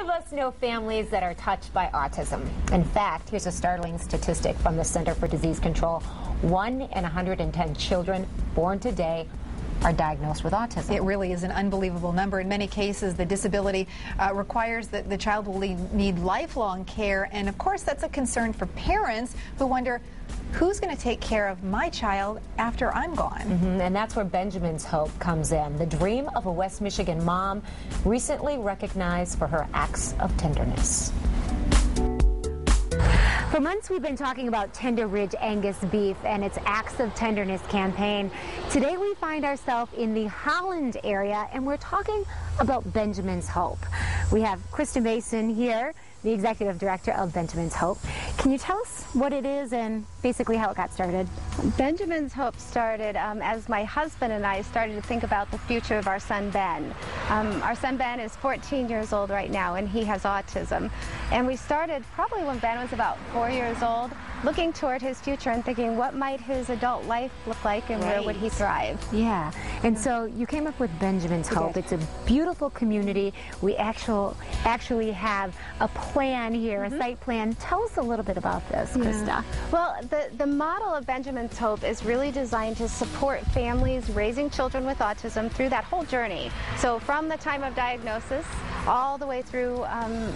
of us know families that are touched by autism. In fact, here's a startling statistic from the Center for Disease Control. 1 in 110 children born today are diagnosed with autism. It really is an unbelievable number. In many cases, the disability requires that the child will need lifelong care, and of course that's a concern for parents who wonder, who's going to take care of my child after I'm gone? And that's where Benjamin's Hope comes in. The dream of a West Michigan mom recently recognized for her acts of tenderness. For months, we've been talking about Tender Ridge Angus beef and its Acts of Tenderness campaign. Today, we find ourselves in the Holland area, and we're talking about Benjamin's Hope. We have Krista Mason here, the executive director of Benjamin's Hope. Can you tell us what it is and basically how it got started? Benjamin's Hope started as my husband and I started to think about the future of our son Ben. Our son Ben is 14 years old right now, and he has autism. And we started probably when Ben was about 4 years old, looking toward his future and thinking, what might his adult life look like and where would he thrive? Yeah, and so you came up with Benjamin's Hope. It's a beautiful community. We actually have a plan here, a site plan. Tell us a little bit about this, Krista. Well, the model of Benjamin's Hope is really designed to support families raising children with autism through that whole journey. So from the time of diagnosis all the way through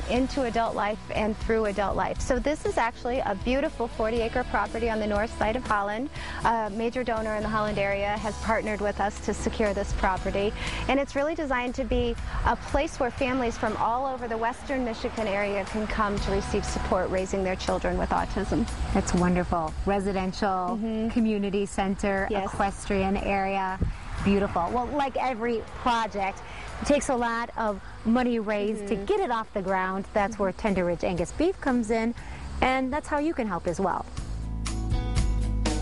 into adult life and through adult life. So this is actually a beautiful 40-acre property on the north side of Holland. A major donor in the Holland area has partnered with us to secure this property. And it's really designed to be a place where families from all over the western Michigan area can come to receive support raising their children with autism. That's wonderful. Residential, community center, equestrian area. Beautiful. Well, like every project, it takes a lot of money raised to get it off the ground. That's where Tender Ridge Angus beef comes in, and that's how you can help as well.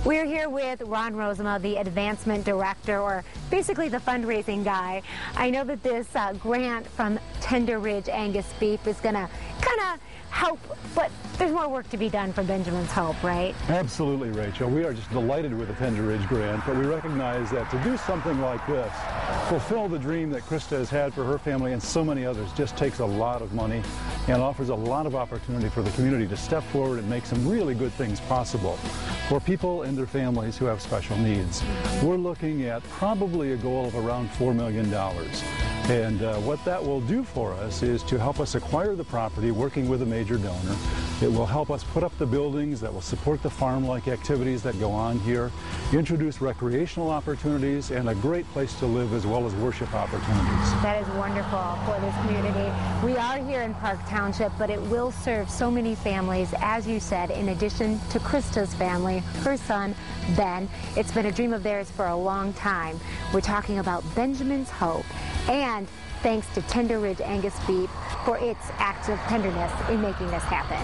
We're here with Ron Rosema, the advancement director, or basically the fundraising guy. I know that this grant from Tender Ridge Angus beef is going to kind of help, but there's more work to be done for Benjamin's Hope, right? Absolutely, Rachel. We are just delighted with the Tender Ridge grant, but we recognize that to do something like this, fulfill the dream that Krista has had for her family and so many others, just takes a lot of money and offers a lot of opportunity for the community to step forward and make some really good things possible for people and their families who have special needs. We're looking at probably a goal of around $4 million. And what that will do for us is to help us acquire the property working with a major donor. It will help us put up the buildings that will support the farm-like activities that go on here, introduce recreational opportunities, and a great place to live as well as worship opportunities. That is wonderful for this community. We are here in Park Township, but it will serve so many families, as you said, in addition to Krista's family, her son, Ben. It's been a dream of theirs for a long time. We're talking about Benjamin's Hope, and thanks to Tender Ridge Angus beef for its acts of tenderness in making this happen.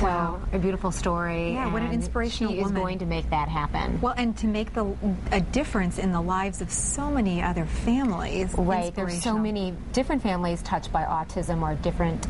Wow, a beautiful story. Yeah, what an inspirational woman. She is going to make that happen. Well, and to make a difference in the lives of so many other families. Right, there's so many different families touched by autism or different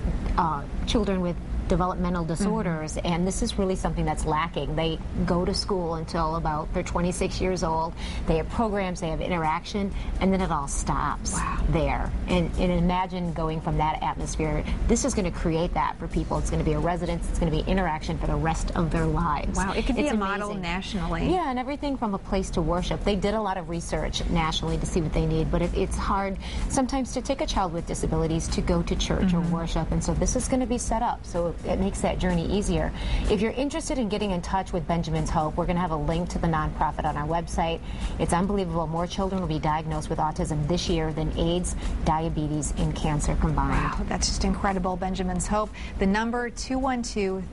children with developmental disorders, and this is really something that's lacking. They go to school until about they're 26 years old. They have programs, they have interaction, and then it all stops there. And imagine going from that atmosphere. This is going to create that for people. It's going to be a residence. It's going to be interaction for the rest of their lives. Wow, it could be a model nationally. Yeah, and everything from a place to worship. They did a lot of research nationally to see what they need, but it's hard sometimes to take a child with disabilities to go to church or worship, and so this is going to be set up so it makes that journey easier. If you're interested in getting in touch with Benjamin's Hope, we're going to have a link to the nonprofit on our website. It's unbelievable. More children will be diagnosed with autism this year than AIDS, diabetes, and cancer combined. Wow, that's just incredible. Benjamin's Hope. The number 212-3595,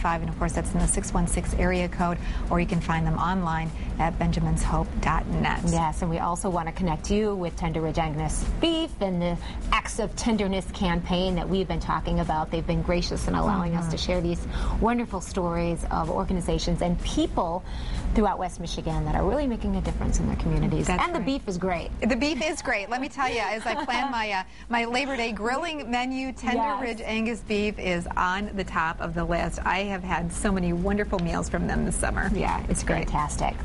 and of course that's in the 616 area code, or you can find them online at benjaminshope.net. Yes, and we also want to connect you with Tender Ridge Angus beef and the Acts of Tenderness campaign that we've been talking about. They've been gracious in allowing us to share these wonderful stories of organizations and people throughout West Michigan that are really making a difference in their communities. And the beef is great. The beef is great. Let me tell you, as I plan my Labor Day grilling menu, Tender Ridge Angus beef is on the top of the list. I have had so many wonderful meals from them this summer. Yeah, it's fantastic.